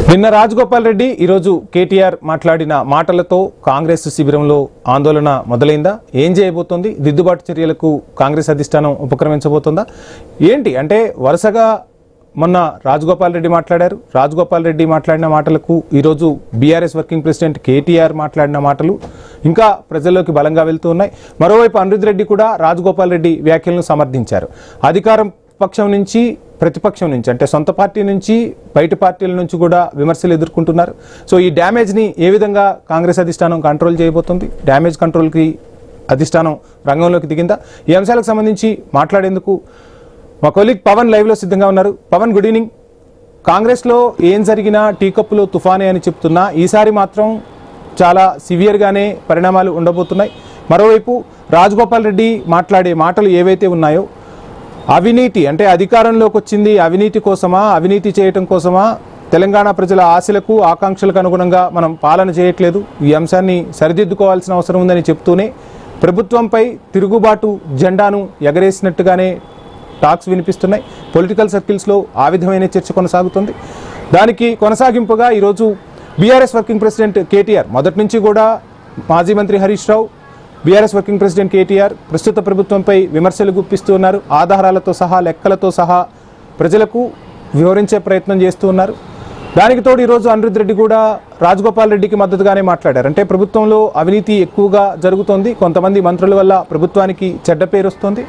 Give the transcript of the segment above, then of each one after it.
నిన్న రాజగోపాల్ రెడ్డి ఈరోజు కేటీఆర్ మాట్లాడిన మాటలతో కాంగ్రెస్ శిబిరంలో ఆందోళన మొదలైందా? ఏం చేయబోతోంది? దిద్దుబాటు చర్యలకు కాంగ్రెస్ అధిష్టానం ఉపక్రమించబోతోందా? ఏంటి అంటే వరుసగా మొన్న రాజగోపాల్ రెడ్డి మాట్లాడారు. రాజగోపాల్ రెడ్డి మాట్లాడిన మాటలకు ఈరోజు బీఆర్ఎస్ వర్కింగ్ ప్రెసిడెంట్ కేటీఆర్ మాట్లాడిన మాటలు ఇంకా ప్రజల్లోకి బలంగా వెళ్తూ ఉన్నాయి. మరోవైపు అనిరుద్ రెడ్డి కూడా రాజగోపాల్ రెడ్డి వ్యాఖ్యలను సమర్థించారు. అధికారం పక్షం నుంచి ప్రతిపక్షం నుంచి అంటే సొంత పార్టీ నుంచి బయట పార్టీల నుంచి కూడా విమర్శలు ఎదుర్కొంటున్నారు. సో ఈ డ్యామేజ్ని ఏ విధంగా కాంగ్రెస్ అధిష్టానం కంట్రోల్ చేయబోతుంది? డ్యామేజ్ కంట్రోల్కి అధిష్టానం రంగంలోకి దిగిందా? ఈ అంశాలకు సంబంధించి మాట్లాడేందుకు మా కొలీగ్ పవన్ లైవ్లో సిద్ధంగా ఉన్నారు. Pawan, good evening. కాంగ్రెస్లో ఏం జరిగినా టీ కప్పులో తుఫానే అని చెప్తున్నా ఈసారి మాత్రం చాలా సివియర్గానే పరిణామాలు ఉండబోతున్నాయి. మరోవైపు రాజగోపాల్ రెడ్డి మాట్లాడే మాటలు ఏవైతే ఉన్నాయో అవినీతి అంటే అధికారంలోకి వచ్చింది అవినీతి కోసమా, అవినీతి చేయటం కోసమా, తెలంగాణ ప్రజల ఆశలకు ఆకాంక్షలకు అనుగుణంగా మనం పాలన చేయట్లేదు, ఈ అంశాన్ని సరిదిద్దుకోవాల్సిన అవసరం ఉందని చెప్తూనే ప్రభుత్వంపై తిరుగుబాటు జెండాను ఎగరేసినట్టుగానే టాక్స్ వినిపిస్తున్నాయి. పొలిటికల్ సర్కిల్స్లో ఆ విధమైన చర్చ కొనసాగుతుంది. దానికి కొనసాగింపుగా ఈరోజు బీఆర్ఎస్ వర్కింగ్ ప్రెసిడెంట్ కేటీఆర్ మొదటి నుంచి కూడా మాజీ మంత్రి Harish Rao, BRS working president KTR ప్రస్తుత ప్రభుత్వంపై విమర్శలు గుప్పిస్తూ ఉన్నారు. ఆధారాలతో సహా లెక్కలతో సహా ప్రజలకు వివరించే ప్రయత్నం చేస్తూ ఉన్నారు. దానికి తోడు ఈరోజు అనిరుద్ రెడ్డి కూడా రాజగోపాల్ రెడ్డికి మద్దతుగానే మాట్లాడారు. అంటే ప్రభుత్వంలో అవినీతి ఎక్కువగా జరుగుతోంది, కొంతమంది మంత్రుల వల్ల ప్రభుత్వానికి చెడ్డ పేరు వస్తుంది,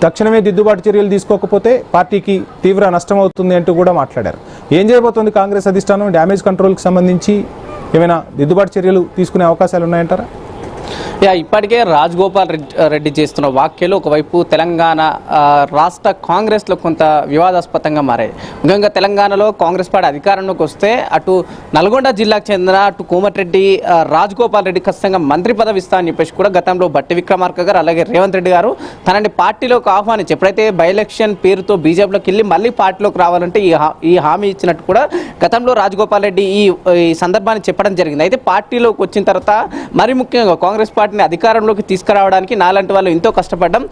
తక్షణమే దిద్దుబాటు చర్యలు తీసుకోకపోతే పార్టీకి తీవ్ర నష్టం అవుతుంది అంటూ కూడా మాట్లాడారు. ఏం చేయబోతోంది కాంగ్రెస్ అధిష్టానం? డ్యామేజ్ కంట్రోల్కి సంబంధించి ఏమైనా దిద్దుబాటు చర్యలు తీసుకునే అవకాశాలు ఉన్నాయంటారా? ఇప్పటికే రాజగోపాల్ రెడ్డి చేస్తున్న వ్యాఖ్యలు ఒకవైపు తెలంగాణ రాష్ట్ర కాంగ్రెస్లో కొంత వివాదాస్పదంగా మారాయి. ముఖ్యంగా తెలంగాణలో కాంగ్రెస్ పార్టీ అధికారంలోకి వస్తే అటు నల్గొండ జిల్లాకు చెందిన అటు కోమటిరెడ్డి రాజగోపాల్ రెడ్డి ఖచ్చితంగా మంత్రి పదవి ఇస్తా అని చెప్పేసి కూడా గతంలో బట్టి విక్రమార్క గారు అలాగే రేవంత్ రెడ్డి గారు తనని పార్టీలోకి ఆహ్వానించి ఎప్పుడైతే బై ఎలక్షన్ పేరుతో బీజేపీలోకి వెళ్ళి మళ్ళీ పార్టీలోకి రావాలంటే ఈ హామీ ఇచ్చినట్టు కూడా గతంలో రాజగోపాల్ రెడ్డి ఈ సందర్భాన్ని చెప్పడం జరిగింది. అయితే పార్టీలోకి వచ్చిన తర్వాత మరి ముఖ్యంగా కాంగ్రెస్ పార్టీని అధికారంలోకి తీసుకురావడానికి నాలాంటి వాళ్ళు ఎంతో కష్టపడ్డాం,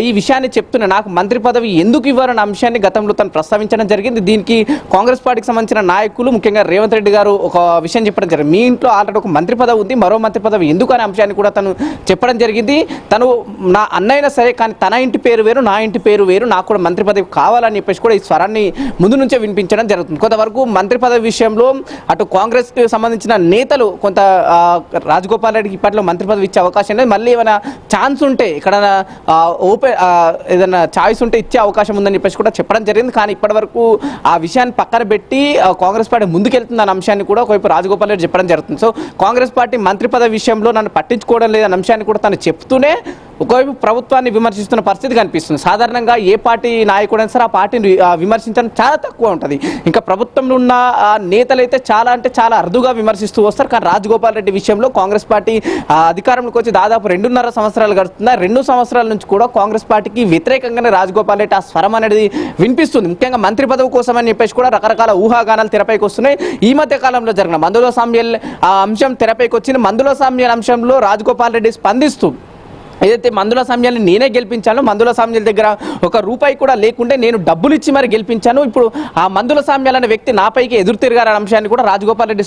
ఈ విషయాన్ని చెప్తున్నా, నాకు మంత్రి పదవి ఎందుకు ఇవ్వాలన్న అంశాన్ని గతంలో తను ప్రస్తావించడం జరిగింది. దీనికి కాంగ్రెస్ పార్టీకి సంబంధించిన నాయకులు ముఖ్యంగా రేవంత్ రెడ్డి గారు ఒక విషయం చెప్పడం జరిగింది. మీ ఇంట్లో ఆల్రెడీ ఒక మంత్రి పదవి ఉంది, మరో మంత్రి పదవి ఎందుకు అనే అంశాన్ని కూడా తను చెప్పడం జరిగింది. తను నా అన్నైనా సరే కానీ తన ఇంటి పేరు వేరు, నా ఇంటి పేరు వేరు, నాకు కూడా మంత్రి పదవి కావాలని చెప్పేసి కూడా ఈ స్వరాన్ని ముందు నుంచే వినిపించడం జరుగుతుంది. కొంతవరకు మంత్రి పదవి విషయంలో అటు కాంగ్రెస్కి సంబంధించిన నేతలు కొంత రాజగోపాల్ రెడ్డికి ఇప్పట్లో మంత్రి పదవి ఇచ్చే అవకాశం లేదు, మళ్ళీ ఏమైనా ఛాన్స్ ఉంటే ఇక్కడ ఓపెన్ ఏదైనా ఛాయిస్ ఉంటే ఇచ్చే అవకాశం ఉందని చెప్పేసి కూడా చెప్పడం జరిగింది. కానీ ఇప్పటివరకు ఆ విషయాన్ని పక్కన పెట్టి కాంగ్రెస్ పార్టీ ముందుకెళ్తుంది అన్న అంశాన్ని కూడా ఒకవైపు రాజగోపాల్ రెడ్డి చెప్పడం జరుగుతుంది. సో కాంగ్రెస్ పార్టీ మంత్రి పదవి విషయంలో నన్ను పట్టించుకోవడం లేదన్న అంశాన్ని కూడా తను చెప్తూనే ఒకవైపు ప్రభుత్వాన్ని విమర్శిస్తున్న పరిస్థితి కనిపిస్తుంది. సాధారణంగా ఏ పార్టీ నాయకుడైనా సరే ఆ పార్టీని విమర్శించడం చాలా తక్కువ ఉంటుంది. ఇంకా ప్రభుత్వంలో ఉన్న నేతలైతే చాలా అంటే చాలా అరుదుగా విమర్శిస్తూ వస్తారు. కానీ రాజగోపాల్ రెడ్డి విషయంలో కాంగ్రెస్ పార్టీ అధికారంలోకి వచ్చి దాదాపు 2.5 సంవత్సరాలు గడుస్తున్నాయి. 2 సంవత్సరాల నుంచి కూడా కాంగ్రెస్ పార్టీకి వ్యతిరేకంగానే రాజగోపాల్ రెడ్డి ఆ స్వరం అనేది వినిపిస్తుంది. ముఖ్యంగా మంత్రి పదవి కోసం అని చెప్పేసి కూడా రకరకాల ఊహాగానాలు తెరపైకి వస్తున్నాయి. ఈ మధ్య కాలంలో జరిగిన మందుల సామ్యాల్ అంశం తెరపైకి వచ్చిన మందుల సామ్యాల అంశంలో రాజగోపాల్ రెడ్డి స్పందిస్తూ ఏదైతే మందుల సామ్యాల్ని నేనే గెలిపించాను, మందుల సామ్యాల దగ్గర ఒక రూపాయి కూడా లేకుంటే నేను డబ్బులు ఇచ్చి మరి గెలిపించాను, ఇప్పుడు ఆ మందుల సామ్యాల్ అనే వ్యక్తి నాపైకి ఎదురు తిరిగారనే అంశాన్ని కూడా రాజగోపాల్ రెడ్డి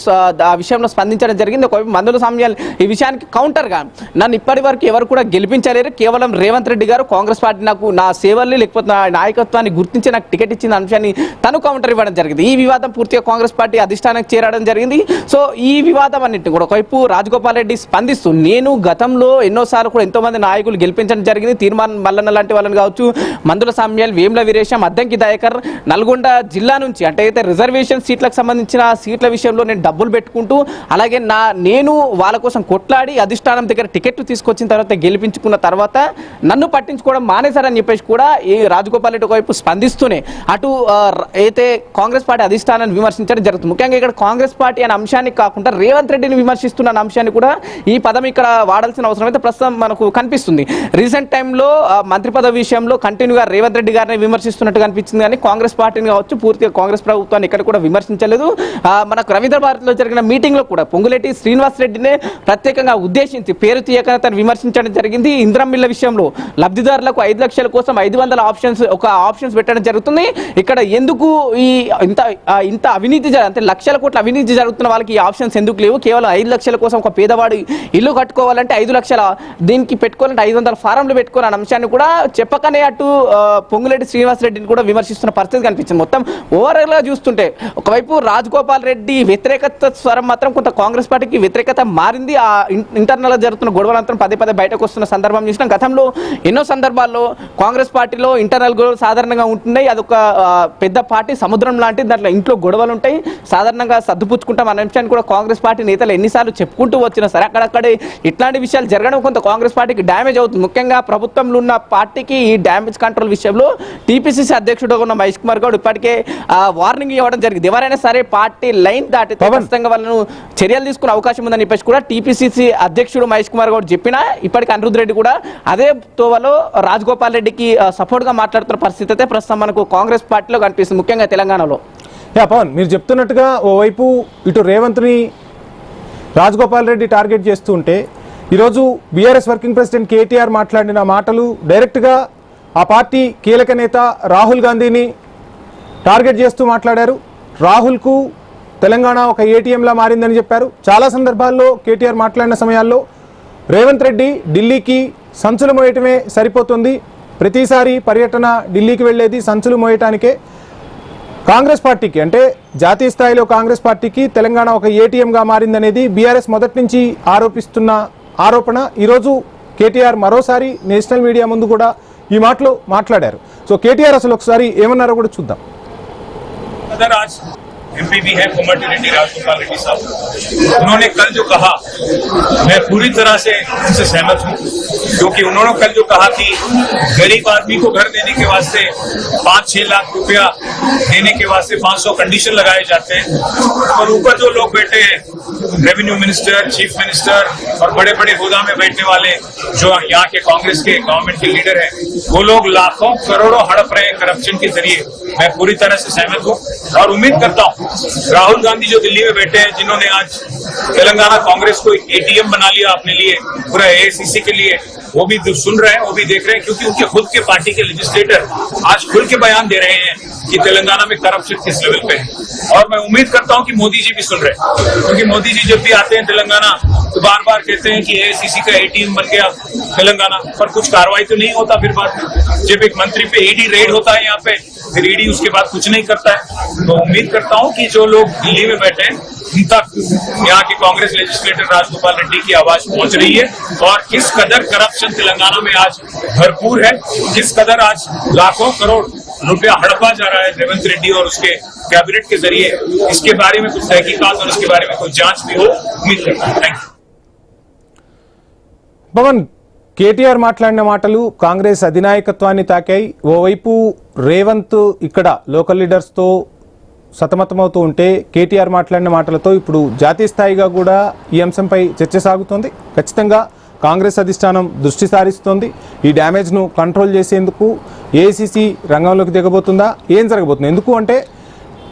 ఆ విషయంలో స్పందించడం జరిగింది. ఒక మందుల సామ్యాల్ ఈ విషయానికి కౌంటర్గా నన్ను ఇప్పటి వరకు ఎవరు కూడా గెలిపించలేరు, కేవలం రేవంత్ రెడ్డి గారు కాంగ్రెస్ పార్టీ నాకు నా సేవల్ని లేకపోతే నా నాయకత్వాన్ని గుర్తించి నాకు టికెట్ ఇచ్చిన అంశాన్ని తను కౌంటర్ ఇవ్వడం జరిగింది. ఈ వివాదం పూర్తిగా కాంగ్రెస్ పార్టీ అధిష్టానానికి చేరడం జరిగింది. సో ఈ వివాదం అన్నింటినీ కూడా ఒకవైపు రాజగోపాల్ రెడ్డి స్పందిస్తూ నేను గతంలో ఎన్నోసార్లు కూడా ఎంతోమంది నాయకులు గెలిపించడం జరిగింది, తీర్మానం మల్లన్న లాంటి వాళ్ళని కావచ్చు, మందుల సామ్యాల్, వేముల వీరేశం, అద్దంకి దయాకర్, నల్గొండ జిల్లా నుంచి అంటే అయితే రిజర్వేషన్ సీట్లకు సంబంధించిన సీట్ల విషయంలో నేను డబ్బులు పెట్టుకుంటూ అలాగే నేను వాళ్ళ కోసం కొట్లాడి అధిష్టానం దగ్గర టికెట్లు తీసుకొచ్చిన తర్వాత గెలిపించుకున్న తర్వాత నన్ను పట్టించుకోవడం మానేశారని చెప్పేసి కూడా ఈ రాజగోపాల్ రెడ్డి ఒకవైపు స్పందిస్తూనే అటు అయితే కాంగ్రెస్ పార్టీ అధిష్టానాన్ని విమర్శించడం జరుగుతుంది. ముఖ్యంగా ఇక్కడ కాంగ్రెస్ పార్టీ అనే అంశానికి కాకుండా రేవంత్ రెడ్డిని విమర్శిస్తున్న అంశాన్ని కూడా ఈ పదం ఇక్కడ వాడాల్సిన అవసరం అయితే ప్రస్తుతం మనకు కనిపిస్తుంది. కనిపిస్తుంది. రీసెంట్ టైంలో మంత్రి పదవి విషయంలో కంటిన్యూగా రేవంత్ రెడ్డి గారిని విమర్శిస్తున్నట్టు కనిపించింది, కానీ కాంగ్రెస్ పార్టీని కావచ్చు పూర్తిగా కాంగ్రెస్ ప్రభుత్వాన్ని ఇక్కడ కూడా విమర్శించలేదు. మనకు రవీంద్ర భారతిలో జరిగిన మీటింగ్లో కూడా పొంగులేటి శ్రీనివాస్ రెడ్డినే ప్రత్యేకంగా ఉద్దేశించి పేరు తీయక తను విమర్శించడం జరిగింది. ఇంద్రమిల్ల విషయంలో లబ్ధిదారులకు 5 లక్షల కోసం 500 ఆప్షన్స్ పెట్టడం జరుగుతుంది. ఇక్కడ ఎందుకు ఇంత అవినీతి అంటే లక్షల కోట్ల అవినీతి జరుగుతున్న వాళ్ళకి ఈ ఆప్షన్స్ ఎందుకు లేవు? కేవలం 5 లక్షల కోసం ఒక పేదవాడు ఇల్లు కట్టుకోవాలంటే 5 లక్షల దీనికి పెట్టుకోవాలంటే 500 ఫారంలు పెట్టుకోవాలన్న అంశాన్ని కూడా చెప్పకనే అటు పొంగులేటి శ్రీనివాస్ రెడ్డిని కూడా విమర్శిస్తున్న పరిస్థితి కనిపించింది. మొత్తం ఓవరాల్ గా చూస్తుంటే ఒకవైపు రాజగోపాల్ రెడ్డి వ్యతిరేకత స్వరం మాత్రం కొంత కాంగ్రెస్ పార్టీకి వ్యతిరేకత మారింది. ఆ ఇంటర్నల్ గా జరుగుతున్న గొడవలంతా పదే బయటకు వస్తున్న సందర్భం చూసినాం. గతంలో ఎన్నో సందర్భాల్లో కాంగ్రెస్ పార్టీలో ఇంటర్నల్ గొడవలు సాధారణంగా ఉంటున్నాయి. అదొక పెద్ద పార్టీ సముద్రం లాంటి, దాంట్లో ఇంట్లో గొడవలు ఉంటాయి, సాధారణంగా సర్దుపుచ్చుకుంటాం అనే అంశాన్ని కూడా కాంగ్రెస్ పార్టీ నేతలు ఎన్నిసార్లు చెప్పుకుంటూ వచ్చినా సరే అక్కడక్కడే ఇట్లాంటి విషయాలు జరగడం కొంత కాంగ్రెస్ పార్టీకి డ్యామేజ్ అవుతుంది. ముఖ్యంగా ప్రభుత్వంలో ఉన్న పార్టీకి ఈ డ్యామేజ్ కంట్రోల్ విషయంలో టీపీసీసీ అధ్యక్షుడుగా ఉన్న మహేష్ కుమార్ గౌడ్ ఇప్పటికే వార్నింగ్ ఇవ్వడం జరిగింది. ఎవరైనా సరే పార్టీ లైన్ దాటితే ఖచ్చితంగా వాళ్ళను చర్యలు తీసుకునే అవకాశం ఉందని చెప్పేసి కూడా టీపీసీసీ అధ్యక్షుడు మహేష్ కుమార్ గౌడ్ చెప్పినా ఇప్పటికీ అనిరుద్ధ్ రెడ్డి కూడా అదే తోవలో రాజగోపాల్ రెడ్డికి సపోర్ట్ గా మాట్లాడుతున్న పరిస్థితి అయితే ప్రస్తుతం మనకు కాంగ్రెస్ పార్టీలో కనిపిస్తుంది, ముఖ్యంగా తెలంగాణలో. పవన్, మీరు చెప్తున్నట్టుగా ఓవైపు ఇటు రేవంత్ని రాజగోపాల్ రెడ్డి టార్గెట్ చేస్తూ ఉంటే ఈరోజు బీఆర్ఎస్ వర్కింగ్ ప్రెసిడెంట్ కేటీఆర్ మాట్లాడిన మాటలు డైరెక్ట్గా ఆ పార్టీ కీలక నేత రాహుల్ గాంధీని టార్గెట్ చేస్తూ మాట్లాడారు. రాహుల్కు తెలంగాణ ఒక ఏటీఎంలా మారిందని చెప్పారు. చాలా సందర్భాల్లో కేటీఆర్ మాట్లాడిన సమయాల్లో రేవంత్ రెడ్డి ఢిల్లీకి సంచులు మోయటమే సరిపోతుంది, ప్రతిసారి పర్యటన ఢిల్లీకి వెళ్ళేది సంచులు మోయటానికే. కాంగ్రెస్ పార్టీకి అంటే జాతీయ స్థాయిలో కాంగ్రెస్ పార్టీకి తెలంగాణ ఒక ఏటీఎంగా మారిందనేది బీఆర్ఎస్ మొదటి నుంచి ఆరోపిస్తున్న ఆరోపణ. ఈరోజు కేటీఆర్ మరోసారి నేషనల్ మీడియా ముందు కూడా ఈ మాటలు మాట్లాడారు. సో కేటీఆర్ అసలు ఒకసారి ఏమన్నారో కూడా చూద్దాం. एमपी भी है कोमटिरेड्डी रेड्डी राजगोपाल रेड्डी साहब, उन्होंने कल जो कहा मैं पूरी तरह से उनसे सहमत हूं, क्योंकि उन्होंने कल जो कहा कि गरीब आदमी को घर देने के वास्ते 5-6 लाख रुपया देने के वास्ते 500 कंडीशन लगाए जाते हैं, और ऊपर जो लोग बैठे हैं रेवेन्यू मिनिस्टर, चीफ मिनिस्टर और बड़े बड़े होदा में बैठने वाले जो यहाँ के कांग्रेस के गवर्नमेंट के लीडर हैं, वो लोग लाखों करोड़ों हड़प रहे हैं करप्शन के जरिए। मैं पूरी तरह से सहमत हूँ और उम्मीद करता हूँ राहुल गांधी जो दिल्ली में बैठे हैं, जिन्होंने आज तेलंगाना कांग्रेस को एटीएम बना लिया अपने लिए, पूरा एआईसीसी के लिए, वो भी सुन रहे हैं, वो भी देख रहे हैं, क्योंकि उनके खुद के पार्टी के लेजिस्लेटर आज खुल के बयान दे रहे हैं कि तेलंगाना में करप्शन किस लेवल पे है। और मैं उम्मीद करता हूं कि मोदी जी भी सुन रहे हैं, क्योंकि मोदी जी जब भी आते हैं तेलंगाना तो बार बार कहते हैं कि एआईसीसी का एटीएम बन गया तेलंगाना, पर कुछ कार्रवाई तो नहीं होता। फिर बाद जब एक मंत्री पे ईडी रेड होता है यहाँ पे, फिर ईडी उसके बाद कुछ नहीं करता है। तो उम्मीद करता हूं कि जो लोग दिल्ली में बैठे हैं उन तक यहाँ के कांग्रेस लेजिस्लेटर राजगोपाल रेड्डी की आवाज पहुंच रही है, और किस कदर करप्शन तेलंगाना में आज भरपूर है, किस कदर आज लाखों करोड़ रुपया हड़पा जा रहा है रेवंत रेड्डी और उसके कैबिनेट के जरिए, इसके बारे में कुछ तहकीकात और इसके बारे में कोई जांच भी हो, उम्मीद करता हूं। Thank you. పవన్, కేటీఆర్ మాట్లాడిన మాటలు కాంగ్రెస్ అధినాయకత్వాన్ని తాకాయి. ఓవైపు రేవంత్ ఇక్కడ లోకల్ లీడర్స్తో సతమతమవుతూ ఉంటే కేటీఆర్ మాట్లాడిన మాటలతో ఇప్పుడు జాతీయ స్థాయిగా కూడా ఈ అంశంపై చర్చ సాగుతోంది. ఖచ్చితంగా కాంగ్రెస్ అధిష్టానం దృష్టి సారిస్తోంది. ఈ డ్యామేజ్ను కంట్రోల్ చేసేందుకు ఏఐసీసీ రంగంలోకి దిగబోతుందా, ఏం జరగబోతుంది? ఎందుకు అంటే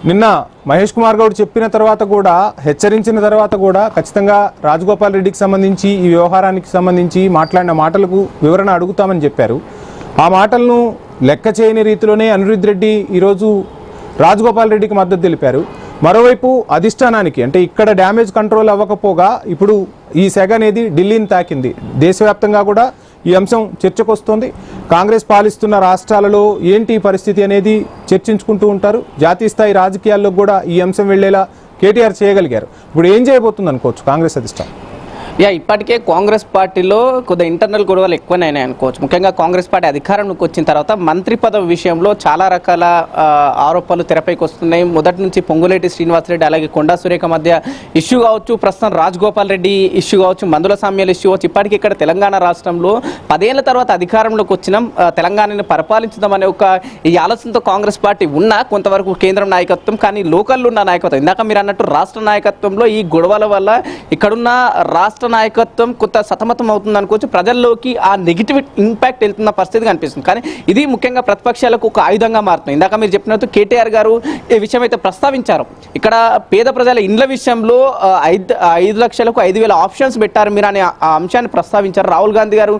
నిన్న మహేష్ కుమార్ గౌడ్ చెప్పిన తర్వాత కూడా, హెచ్చరించిన తర్వాత కూడా ఖచ్చితంగా రాజగోపాల్ రెడ్డికి సంబంధించి ఈ వ్యవహారానికి సంబంధించి మాట్లాడిన మాటలకు వివరణ అడుగుతామని చెప్పారు. ఆ మాటలను లెక్క చేయని రీతిలోనే అనిరుద్ధ్ రెడ్డి ఈరోజు రాజగోపాల్ రెడ్డికి మద్దతు తెలిపారు. మరోవైపు అధిష్టానానికి అంటే ఇక్కడ డ్యామేజ్ కంట్రోల్ అవ్వకపోగా ఇప్పుడు ఈ సెగ అనేది ఢిల్లీని తాకింది. దేశవ్యాప్తంగా కూడా ఈ అంశం చర్చకు వస్తోంది. కాంగ్రెస్ పాలిస్తున్న రాష్ట్రాలలో ఏంటి పరిస్థితి అనేది చర్చించుకుంటూ ఉంటారు. జాతీయ స్థాయి రాజకీయాల్లో కూడా ఈ అంశం వెళ్లేలా కేటీఆర్ చేయగలిగారు. ఇప్పుడు ఏం చేయబోతుంది అనుకోవచ్చు కాంగ్రెస్ అధిష్టానం? ఇప్పటికే కాంగ్రెస్ పార్టీలో కొద్దిగా ఇంటర్నల్ గొడవలు ఎక్కువనే అనుకోవచ్చు. ముఖ్యంగా కాంగ్రెస్ పార్టీ అధికారంలోకి వచ్చిన తర్వాత మంత్రి పదవి విషయంలో చాలా రకాల ఆరోపణలు తెరపైకి వస్తున్నాయి. మొదటి నుంచి పొంగులేటి శ్రీనివాసరెడ్డి అలాగే కొండా సురేఖ మధ్య ఇష్యూ కావచ్చు, ప్రస్తుతం రాజగోపాల్ రెడ్డి ఇష్యూ కావచ్చు, మందుల సామ్యాల ఇష్యూ కావచ్చు. ఇప్పటికీ ఇక్కడ తెలంగాణ రాష్ట్రంలో 10 ఏళ్ల తర్వాత అధికారంలోకి వచ్చినాం, తెలంగాణని పరిపాలించుదామనే ఒక ఈ ఆలోచనతో కాంగ్రెస్ పార్టీ ఉన్న కొంతవరకు కేంద్రం నాయకత్వం, కానీ లోకల్లో ఉన్న నాయకత్వం, ఇందాక మీరు అన్నట్టు రాష్ట్ర నాయకత్వంలో ఈ గొడవల వల్ల ఇక్కడున్న రాష్ట్ర నాయకత్వం కొంత సతమతం అవుతుంది అనుకోవచ్చు, ప్రజల్లోకి ఆ నెగిటివ్ ఇంపాక్ట్ వెళ్తున్న పరిస్థితి కనిపిస్తుంది. కానీ ఇది ముఖ్యంగా ప్రతిపక్షాలకు ఒక ఆయుధంగా మారుతుంది. ఇందాక మీరు చెప్పినట్టు కేటీఆర్ గారు ఈ విషయం అయితే ప్రస్తావించారు. ఇక్కడ పేద ప్రజల ఇండ్ల విషయంలో 5 లక్షలకు 5,000 ఆప్షన్స్ పెట్టారు మీరు అనే ఆ అంశాన్ని ప్రస్తావించారు. రాహుల్ గాంధీ గారు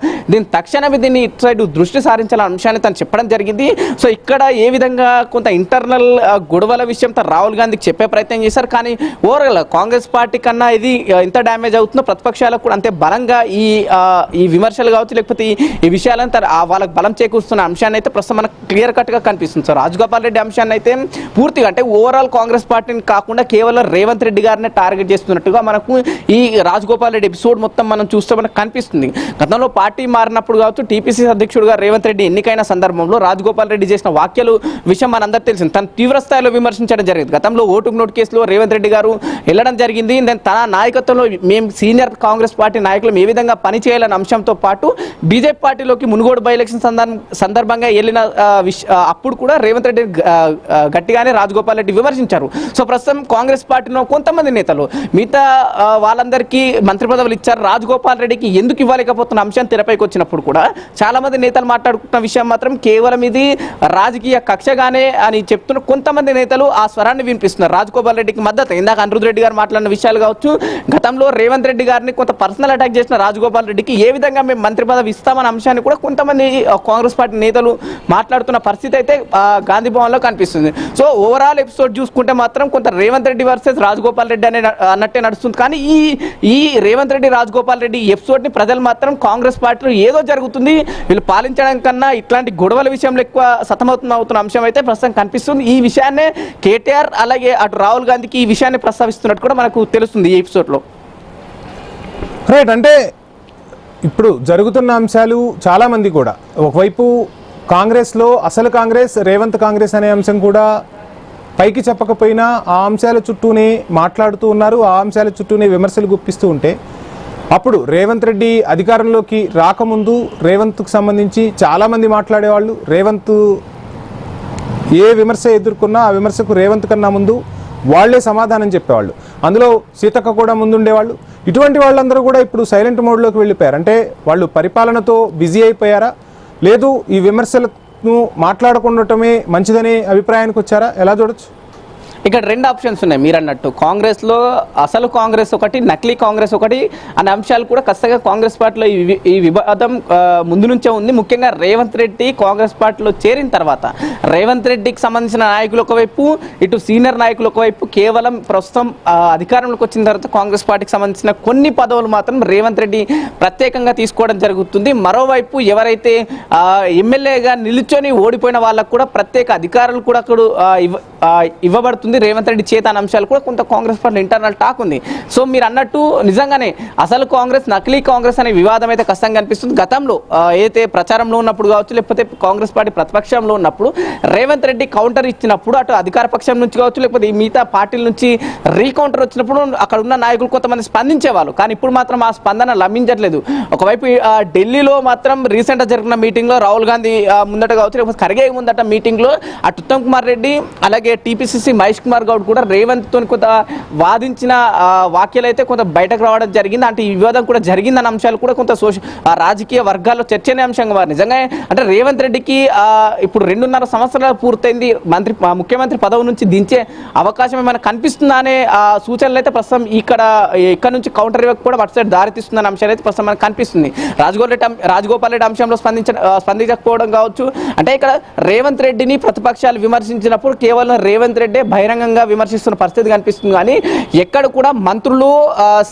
తక్షణమే దీన్ని ఇటు సైడ్ దృష్టి సారించాలనే అంశాన్ని తను చెప్పడం జరిగింది. సో ఇక్కడ ఏ విధంగా కొంత ఇంటర్నల్ గొడవల విషయంతో రాహుల్ గాంధీకి చెప్పే ప్రయత్నం చేశారు. కానీ ఓవరాల్ కాంగ్రెస్ పార్టీ కన్నా ఇది ఎంత డ్యామేజ్ అవుతుందో ప్రతిపక్షాలకు కూడా అంతే బలంగా ఈ విమర్శలు కావచ్చు, లేకపోతే ఈ విషయాలను వాళ్ళకి బలం చేకూరుస్తున్న అంశాన్ని అయితే ప్రస్తుతం మనకు క్లియర్ కట్ గా కనిపిస్తుంది. సో రాజగోపాల్ రెడ్డి అంశాన్ని అయితే పూర్తిగా అంటే ఓవరాల్ కాంగ్రెస్ పార్టీని కాకుండా కేవలం రేవంత్ రెడ్డి గారిని టార్గెట్ చేస్తున్నట్టుగా మనకు ఈ రాజగోపాల్ రెడ్డి ఎపిసోడ్ మొత్తం మనం చూస్తే మనకు కనిపిస్తుంది. గతంలో పార్టీ మారినప్పుడు కావచ్చు, టీపీసీ అధ్యక్షుడుగా రేవంత్ రెడ్డి ఎన్నికైన సందర్భంలో రాజగోపాల్ రెడ్డి చేసిన వ్యాఖ్యలు విషయం మనందరూ తెలిసింది. తను తీవ్ర స్థాయిలో విమర్శించడం జరిగింది. గతంలో ఓటుకు నోటు కేసులో రేవంత్ రెడ్డి గారు వెళ్ళడం జరిగింది. తన నాయకత్వంలో మేము సీనియర్ కాంగ్రెస్ పార్టీ నాయకులు ఏ విధంగా పనిచేయాలనే అంశంతో పాటు బీజేపీ పార్టీలోకి మునుగోడు బై ఎలక్షన్ సందర్భంగా వెళ్ళిన అప్పుడు కూడా రేవంత్ రెడ్డి గట్టిగానే రాజగోపాల్ రెడ్డి విమర్శించారు. సో ప్రస్తుతం కాంగ్రెస్ పార్టీలో కొంతమంది నేతలు మిగతా వాళ్ళందరికీ మంత్రి పదవులు ఇచ్చారు, రాజగోపాల్ రెడ్డికి ఎందుకు ఇవ్వలేకపోతున్న అంశం తెరపైకి వచ్చినప్పుడు కూడా చాలా మంది నేతలు మాట్లాడుకున్న విషయం మాత్రం కేవలం ఇది రాజకీయ కక్షగానే అని చెప్తున్న కొంతమంది నేతలు ఆ స్వరాన్ని వినిపిస్తున్నారు. రాజగోపాల్ రెడ్డికి మద్దతు ఇందాక అనిరుద్ రెడ్డి గారు మాట్లాడిన విషయాలు కావచ్చు, గతంలో రేవంత్ రెడ్డి గారిని కొంత పర్సనల్ అటాక్ చేసిన రాజగోపాల్ రెడ్డికి ఏ విధంగా మేము మంత్రి పదవి ఇస్తామన్న అంశాన్ని కూడా కొంతమంది కాంగ్రెస్ పార్టీ నేతలు మాట్లాడుతున్న పరిస్థితి అయితే గాంధీ భవన్ లో కనిపిస్తుంది. సో ఓవరాల్ ఎపిసోడ్ చూసుకుంటే మాత్రం కొంత రేవంత్ రెడ్డి వర్సెస్ రాజగోపాల్ రెడ్డి అన్నట్టే నడుస్తుంది. కానీ ఈ రేవంత్ రెడ్డి రాజగోపాల్ రెడ్డి ఎపిసోడ్ ని ప్రజలు మాత్రం కాంగ్రెస్ పార్టీలో ఏదో జరుగుతుంది, వీళ్ళు పాలించడం కన్నా ఇట్లాంటి గొడవల విషయంలో ఎక్కువ సతమవుతున్న అంశం అయితే ప్రస్తుతం కనిపిస్తుంది. ఈ విషయాన్నే కేటీఆర్ అలాగే అటు రాహుల్ గాంధీకి ఈ విషయాన్ని ప్రస్తావిస్తున్నట్టు కూడా మనకు తెలుస్తుంది ఈ ఎపిసోడ్ లో. రైట్, అంటే ఇప్పుడు జరుగుతున్న అంశాలు చాలా మంది కూడా ఒకవైపు కాంగ్రెస్లో అసలు కాంగ్రెస్ రేవంత్ కాంగ్రెస్ అనే అంశం కూడా పైకి చెప్పకపోయినా ఆ అంశాల చుట్టూనే మాట్లాడుతూ ఉన్నారు, ఆ అంశాల చుట్టూనే విమర్శలు గుప్పిస్తూ ఉంటే అప్పుడు రేవంత్ రెడ్డి అధికారంలోకి రాకముందు రేవంత్కు సంబంధించి చాలామంది మాట్లాడేవాళ్ళు. రేవంత్ ఏ విమర్శ ఎదుర్కొన్నా ఆ విమర్శకు రేవంత్ కన్నా ముందు వాళ్లే సమాధానం చెప్పేవాళ్ళు. అందులో సీతక్క కూడా ముందుండేవాళ్ళు. ఇటువంటి వాళ్ళందరూ కూడా ఇప్పుడు సైలెంట్ మోడ్లోకి వెళ్ళిపోయారు. అంటే వాళ్ళు పరిపాలనతో బిజీ అయిపోయారా, లేదు ఈ విమర్శలను మాట్లాడకుండటమే మంచిదనే అభిప్రాయానికి వచ్చారా, ఎలా చూడొచ్చు? ఇక్కడ 2 ఆప్షన్స్ ఉన్నాయి మీరు అన్నట్టు. కాంగ్రెస్లో అసలు కాంగ్రెస్ ఒకటి, నకిలీ కాంగ్రెస్ ఒకటి అనే అంశాలు కూడా ఖచ్చితంగా కాంగ్రెస్ పార్టీలో ఈ వివాదం ముందు నుంచే ఉంది. ముఖ్యంగా రేవంత్ రెడ్డి కాంగ్రెస్ పార్టీలో చేరిన తర్వాత రేవంత్ రెడ్డికి సంబంధించిన నాయకులు ఒకవైపు, ఇటు సీనియర్ నాయకులు ఒకవైపు కేవలం ప్రస్తుతం అధికారంలోకి వచ్చిన తర్వాత కాంగ్రెస్ పార్టీకి సంబంధించిన కొన్ని పదవులు మాత్రం రేవంత్ రెడ్డి ప్రత్యేకంగా తీసుకోవడం జరుగుతుంది. మరోవైపు ఎవరైతే ఎమ్మెల్యేగా నిలుచొని ఓడిపోయిన వాళ్ళకు కూడా ప్రత్యేక అధికారులు కూడా ఇవ్వబడుతుంది రేవంత్ రెడ్డి చేత అనే అంశాలు కూడా కొంత కాంగ్రెస్ పార్టీ ఇంటర్నల్ టాక్ ఉంది. సో మీరు అన్నట్టు నిజంగానే అసలు కాంగ్రెస్ నకిలీ కాంగ్రెస్ అనే వివాదం అయితే కష్టంగా కనిపిస్తుంది. గతంలో ఏదైతే ప్రచారంలో ఉన్నప్పుడు కావచ్చు, లేకపోతే కాంగ్రెస్ పార్టీ ప్రతిపక్షంలో ఉన్నప్పుడు రేవంత్ రెడ్డి కౌంటర్ ఇచ్చినప్పుడు అటు అధికార పక్షం నుంచి కావచ్చు, లేకపోతే మిగతా పార్టీల నుంచి రీకౌంటర్ వచ్చినప్పుడు అక్కడ ఉన్న నాయకులు కొంతమంది స్పందించేవాళ్ళు. కానీ ఇప్పుడు మాత్రం ఆ స్పందన లభించట్లేదు. ఒకవైపు ఢిల్లీలో మాత్రం రీసెంట్గా జరిగిన మీటింగ్లో రాహుల్ గాంధీ ముందట కావచ్చు, లేకపోతే ఖర్గే ముందట మీటింగ్లో అటు ఉత్తమ్ కుమార్ రెడ్డి అలాగే టీపీసీసీ మహేష్ కుమార్ గౌడ్ కూడా రేవంత్తో కొంత వాదించిన వ్యాఖ్యలు అయితే కొంత బయటకు రావడం జరిగింది. అంటే ఈ వివాదం కూడా జరిగిందన్న అంశాలు కూడా కొంత రాజకీయ వర్గాల్లో చర్చనీయాంశంగా మారి నిజంగా అంటే రేవంత్ రెడ్డికి ఇప్పుడు 2.5 సంవత్సరాలు పూర్తయింది, ముఖ్యమంత్రి పదవి నుంచి దించే అవకాశం ఏమైనా కనిపిస్తుందా అనే సూచనలు అయితే ప్రస్తుతం ఇక్కడ నుంచి కౌంటర్ ఇవ్వక కూడా అటు సైడ్ దారితీస్తుందన్న అంశాలు అయితే ప్రస్తుతం మనకు కనిపిస్తుంది. రాజగోపాల్ రెడ్డి అంశంలో స్పందించకపోవడం కావచ్చు. అంటే ఇక్కడ రేవంత్ రెడ్డిని ప్రతిపక్షాలు విమర్శించినప్పుడు కేవలం రేవంత్ రెడ్డి బహిరంగంగా విమర్శిస్తున్న పరిస్థితి కనిపిస్తుంది. కానీ ఎక్కడ కూడా మంత్రులు,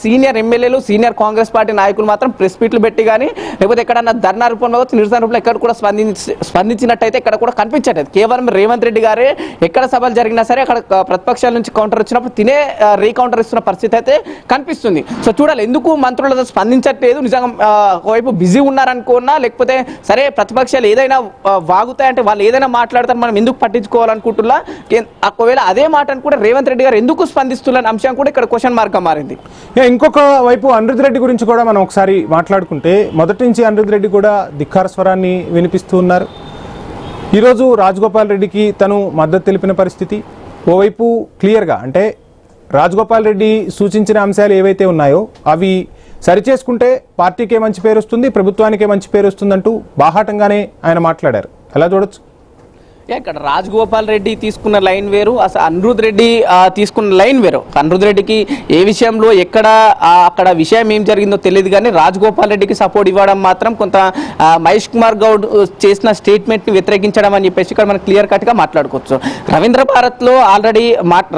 సీనియర్ ఎమ్మెల్యేలు, సీనియర్ కాంగ్రెస్ పార్టీ నాయకులు మాత్రం ప్రెస్ మీట్లు పెట్టి కానీ లేకపోతే ఎక్కడన్నా ధర్నా రూపంలో నిరసన రూపంలో ఎక్కడ కూడా స్పందించినట్టయితే ఎక్కడ కూడా కనిపించట్లేదు. కేవలం రేవంత్ రెడ్డి గారే ఎక్కడ సభలు జరిగినా సరే అక్కడ ప్రతిపక్షాల నుంచి కౌంటర్ వచ్చినప్పుడు తినే రీకౌంటర్ ఇస్తున్న పరిస్థితి అయితే కనిపిస్తుంది. సో చూడాలి ఎందుకు మంత్రులతో స్పందించట్లేదు, నిజంగా ఒకవైపు బిజీ ఉన్నారనుకున్నా, లేకపోతే సరే ప్రతిపక్షాలు ఏదైనా వాగుతాయంటే వాళ్ళు ఏదైనా మాట్లాడతారు, మనం ఎందుకు పట్టించుకోవాలనుకుంటున్నా, ఒకవేళ అదే మాటను కూడా రేవంత్ రెడ్డి గారు ఎందుకు స్పందిస్తున్న అంశం కూడా ఇక్కడ క్వశ్చన్ మార్క్ గా మారింది. ఇంకొక వైపు అనిరుద్ రెడ్డి గురించి కూడా మనం ఒకసారి మాట్లాడుకుంటే మొదటి నుంచి అనిరుద్ రెడ్డి కూడా ధిక్కార స్వరాన్ని వినిపిస్తూ ఉన్నారు. ఈరోజు రాజగోపాల్ రెడ్డికి తను మద్దతు తెలిపిన పరిస్థితి. ఓవైపు క్లియర్గా అంటే రాజగోపాల్ రెడ్డి సూచించిన అంశాలు ఏవైతే ఉన్నాయో అవి సరిచేసుకుంటే పార్టీకే మంచి పేరు వస్తుంది, ప్రభుత్వానికే మంచి పేరు వస్తుందంటూ బాహాటంగానే ఆయన మాట్లాడారు. ఎలా చూడొచ్చు? ఇక్కడ రాజగోపాల్ రెడ్డి తీసుకున్న లైన్ వేరు, అసలు అనిరుద్ రెడ్డి తీసుకున్న లైన్ వేరు. అనిరుద్ రెడ్డికి ఏ విషయంలో ఎక్కడ అక్కడ విషయం ఏం జరిగిందో తెలియదు, కానీ రాజగోపాల్ రెడ్డికి సపోర్ట్ ఇవ్వడం మాత్రం కొంత మహేష్ కుమార్ గౌడ్ చేసిన స్టేట్మెంట్ని వ్యతిరేకించడం అని చెప్పేసి ఇక్కడ మనం క్లియర్ కట్గా మాట్లాడుకోవచ్చు. రవీంద్ర భారత్లో ఆల్రెడీ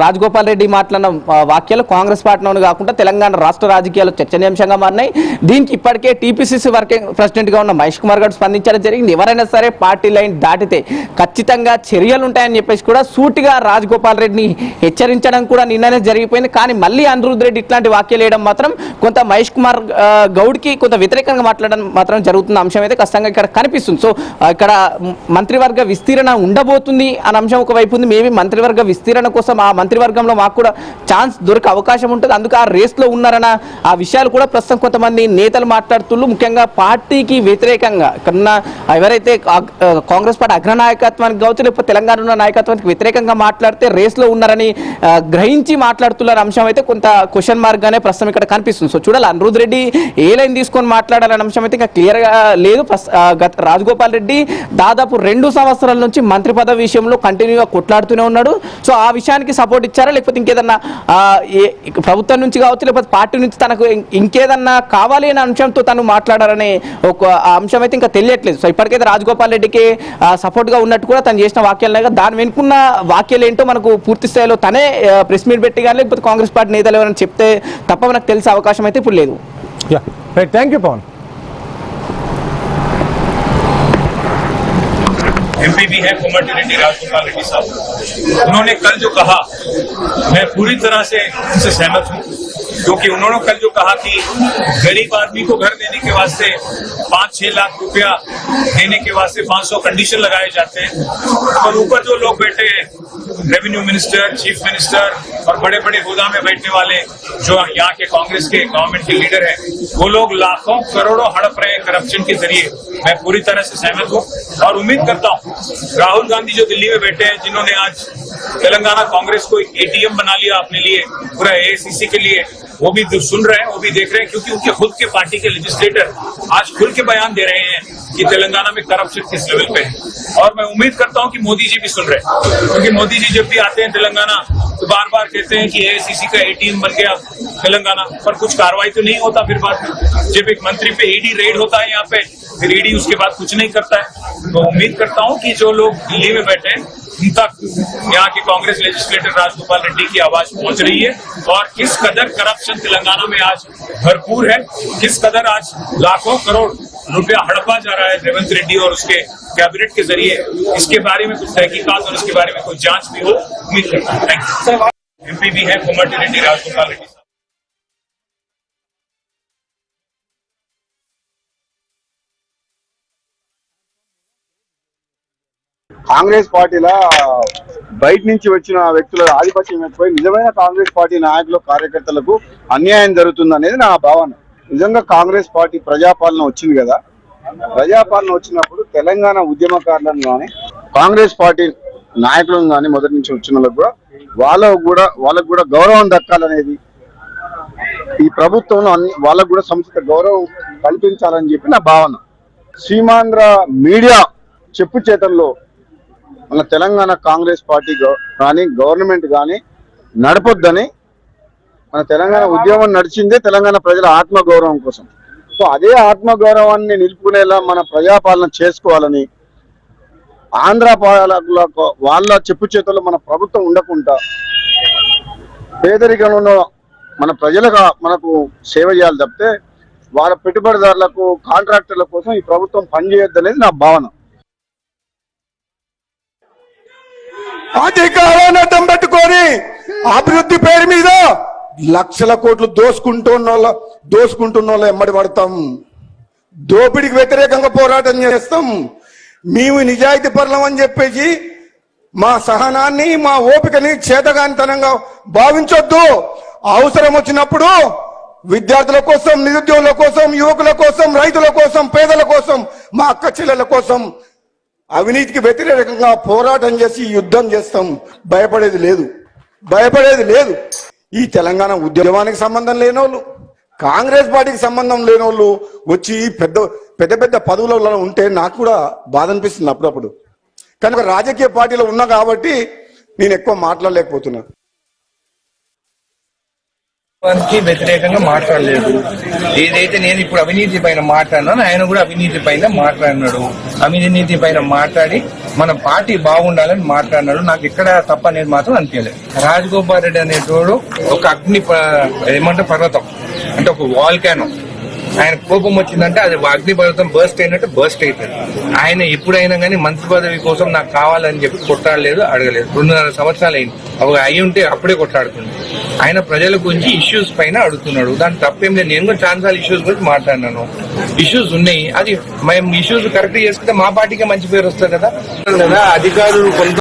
రాజగోపాల్ రెడ్డి మాట్లాడిన వాక్యాలు కాంగ్రెస్ పార్టీలోనే కాకుండా తెలంగాణ రాష్ట్ర రాజకీయాలు చర్చనీయాంశంగా మారినాయి. దీనికి ఇప్పటికే టీపీసీసీ వర్కింగ్ ప్రెసిడెంట్గా ఉన్న మహేష్ కుమార్ గౌడ్ స్పందించడం జరిగింది. ఎవరైనా సరే పార్టీ లైన్ దాటితే ఖచ్చితంగా చర్యలు ఉంటాయని చెప్పేసి కూడా సూటిగా రాజగోపాల్ రెడ్డిని హెచ్చరించడం కూడా నిన్ననే జరిగిపోయింది. కానీ మళ్ళీ అనిరుద్ రెడ్డి ఇట్లాంటి వ్యాఖ్యలు వేయడం మాత్రం కొంత మహేష్ కుమార్ గౌడ్కి కొంత వ్యతిరేకంగా మాట్లాడడం మాత్రం జరుగుతున్న అంశం అయితే ఖచ్చితంగా ఇక్కడ కనిపిస్తుంది. సో ఇక్కడ మంత్రివర్గ విస్తీరణ ఉండబోతుంది అనే అంశం ఒకవైపు ఉంది. మేబీ మంత్రివర్గ విస్తీరణ కోసం ఆ మంత్రివర్గంలో మాకు కూడా ఛాన్స్ దొరికే అవకాశం ఉంటుంది, అందుకు ఆ రేస్లో ఉన్నారన్న ఆ విషయాలు కూడా ప్రస్తుతం కొంతమంది నేతలు మాట్లాడుతున్నారు. ముఖ్యంగా పార్టీకి వ్యతిరేకంగా ఇక్కడ ఎవరైతే కాంగ్రెస్ పార్టీ అగ్రనాయకత్వానికి కావచ్చు లేకపోతే తెలంగాణ ఉన్న నాయకత్వానికి వ్యతిరేకంగా మాట్లాడితే రేస్లో ఉన్నారని గ్రహించి మాట్లాడుతున్న అంశం అయితే కొంత క్వశ్చన్ మార్క్ గానే ప్రస్తుతం ఇక్కడ కనిపిస్తుంది. సో చూడాలి అనిరుద్ రెడ్డి ఏ లైన్ తీసుకొని మాట్లాడాలనే అంశం అయితే ఇంకా క్లియర్గా లేదు. రాజగోపాల్ రెడ్డి దాదాపు 2 సంవత్సరాల నుంచి మంత్రి పదవి విషయంలో కంటిన్యూగా కొట్లాడుతూనే ఉన్నాడు. సో ఆ విషయానికి సపోర్ట్ ఇచ్చారా లేకపోతే ఇంకేదన్నా ప్రభుత్వం నుంచి కావచ్చు లేకపోతే పార్టీ నుంచి తనకు ఇంకేదన్నా కావాలి అనే అంశంతో తను మాట్లాడారనే ఒక అంశం అయితే ఇంకా తెలియట్లేదు. సో ఇప్పటికైతే రాజగోపాల్ రెడ్డికి సపోర్ట్గా ఉన్నట్టు కూడా తను చేసిన వాక్యాలు, దాని వెనుకున్న వాక్యాలు ఏంటో మనకు పూర్తి స్థాయిలో తనే ప్రెస్ మీట్ పెట్టి కానీ లేకపోతే కాంగ్రెస్ పార్టీ నేతలు ఎవరైనా చెప్తే తప్ప మనకు తెలిసే అవకాశం అయితే ఇప్పుడు లేదు. Right, thank you Pawan. MP भी है कोमटी रेड्डी राजगोपाल रेड्डी साहब, उन्होंने कल जो कहा मैं पूरी तरह से उनसे सहमत हूं, क्योंकि उन्होंने कल जो कहा कि गरीब आदमी को घर देने के वास्ते 5-6 लाख रुपया देने के वास्ते 500 कंडीशन लगाए जाते हैं, और ऊपर जो लोग बैठे हैं रेवेन्यू मिनिस्टर, चीफ मिनिस्टर और बड़े बड़े हुदा में बैठने वाले जो यहाँ के कांग्रेस के गवर्नमेंट के लीडर हैं, वो लोग लाखों करोड़ों हड़प रहे हैं करप्शन के जरिए. मैं पूरी तरह से सहमत हूँ और उम्मीद करता हूँ राहुल गांधी जो दिल्ली में बैठे हैं, जिन्होंने आज तेलंगाना कांग्रेस को एक एटीएम बना लिया अपने लिए, पूरा एआईसीसी के लिए, वो भी सुन रहे हैं, वो भी देख रहे हैं, क्योंकि उनके खुद के पार्टी के लेजिस्लेटर आज खुल के बयान दे रहे हैं कि तेलंगाना में करप्शन किस लेवल पे है. और मैं उम्मीद करता हूं कि मोदी जी भी सुन रहे हैं, क्योंकि मोदी जी जब भी आते हैं तेलंगाना तो बार बार कहते हैं कि एआईसीसी का एटीएम बन गया तेलंगाना, पर कुछ कार्रवाई तो नहीं होता. फिर बाद में जब एक मंत्री पे ईडी रेड होता है यहाँ पे, फिर ईडी उसके बाद कुछ नहीं करता है. तो उम्मीद करता हूं कि जो लोग दिल्ली में बैठे हैं उन तक यहाँ के कांग्रेस लेजिस्लेटर राजगोपाल रेड्डी की आवाज पहुंच रही है, और किस कदर करप्शन तेलंगाना में आज भरपूर है, किस कदर आज लाखों करोड़ रुपया हड़पा जा रहा है रेवंत रेड्डी और उसके कैबिनेट के जरिए, इसके बारे में कुछ तहकीकात और इसके बारे में कोई जांच भी हो, उम्मीद करता हूँ. Thank you. एमपी भी है कोमटी रेड्डी राजगोपाल रेड्डी. కాంగ్రెస్ పార్టీలో బయట నుంచి వచ్చిన వ్యక్తుల ఆధిపత్యం ఎక్కువై నిజమైన కాంగ్రెస్ పార్టీ నాయకులు కార్యకర్తలకు అన్యాయం జరుగుతుంది అనేది నా భావన. నిజంగా కాంగ్రెస్ పార్టీ ప్రజాపాలన వచ్చింది కదా, ప్రజాపాలన వచ్చినప్పుడు తెలంగాణ ఉద్యమకారులను కానీ కాంగ్రెస్ పార్టీ నాయకులను కానీ మొదటి నుంచి వచ్చిన వాళ్ళకు కూడా గౌరవం దక్కాలనేది ఈ ప్రభుత్వంలో వాళ్ళకు కూడా సముచిత గౌరవం కల్పించాలని చెప్పి నా భావన. సీమాంధ్ర మీడియా చెప్పు చేతల్లో మన తెలంగాణ కాంగ్రెస్ పార్టీ కానీ గవర్నమెంట్ కానీ నడపొద్దని, మన తెలంగాణ ఉద్యమం నడిచిందే తెలంగాణ ప్రజల ఆత్మగౌరవం కోసం. సో అదే ఆత్మగౌరవాన్ని నిలుపుకునేలా మన ప్రజాపాలన చేసుకోవాలని, ఆంధ్ర పాలకులకు వాళ్ళ చెప్పు చేతుల్లో మన ప్రభుత్వం ఉండకుండా పేదరికంలో మన ప్రజలకు మనకు సేవ చేయాలి తప్పితే వాళ్ళ పెట్టుబడిదారులకు కాంట్రాక్టర్ల కోసం ఈ ప్రభుత్వం పనిచేయొద్దనేది నా భావన. అధికారాన్ని అడ్డం పెట్టుకొని అభివృద్ధి పేరు మీద లక్షల కోట్లు దోసుకుంటున్న ఎమ్మడి పడతాం, దోపిడికి వ్యతిరేకంగా పోరాటం చేస్తాం. మేము నిజాయితీ పరులం అని చెప్పేసి మా సహనాన్ని మా ఓపికని చేతగానితనంగా భావించొద్దు. అవసరం వచ్చినప్పుడు విద్యార్థుల కోసం, నిరుద్యోగుల కోసం, యువకుల కోసం, రైతుల కోసం, పేదల కోసం, మా అక్క చెల్లెల కోసం అవినీతికి వ్యతిరేకంగా పోరాటం చేసి యుద్ధం చేస్తాం. భయపడేది లేదు. ఈ తెలంగాణ ఉద్యమానికి సంబంధం లేనోళ్ళు, కాంగ్రెస్ పార్టీకి సంబంధం లేని వాళ్ళు వచ్చి పెద్ద పెద్ద పదవులలో ఉంటే నాకు కూడా బాధ అనిపిస్తుంది అప్పుడప్పుడు. కానీ ఒక రాజకీయ పార్టీలో ఉన్నా కాబట్టి నేను ఎక్కువ మాట్లాడలేకపోతున్నా. వ్యతిరేకంగా మాట్లాడలేదు. ఏదైతే నేను ఇప్పుడు అవినీతి పైన మాట్లాడినానో ఆయన కూడా అవినీతి పైన మాట్లాడినాడు. అవినీతి పైన మాట్లాడి మన పార్టీ బాగుండాలని మాట్లాడినాడు. నాకు ఇక్కడ తప్ప అనేది మాత్రం అనిపించలేదు. రాజగోపాల్ రెడ్డి అనేటోడు ఒక ఏమంటే పర్వతం అంటే ఒక వాల్కానో. ఆయన కోపం వచ్చిందంటే అది అగ్ని పర్వతం బర్స్ట్ అయినట్టు బర్స్ట్ అవుతుంది. ఆయన ఎప్పుడైనా కానీ మంత్రి పదవి కోసం నాకు కావాలని చెప్పి కొట్టాడలేదు, అడగలేదు. 2.5 సంవత్సరాలు అయింది. అయి ఉంటే అప్పుడే కొట్టాడుతుంది. ఆయన ప్రజల గురించి ఇష్యూస్ పైన అడుగుతున్నాడు. దాని తప్పేం లేదు. నేను కూడా చాలా ఇష్యూస్ గురించి మాట్లాడినాను. ఇష్యూస్ ఉన్నాయి. అది మేము ఇష్యూస్ కరెక్ట్ చేసుకుంటే మా పార్టీకే మంచి పేరు వస్తుంది కదా. అధికారులు కొంత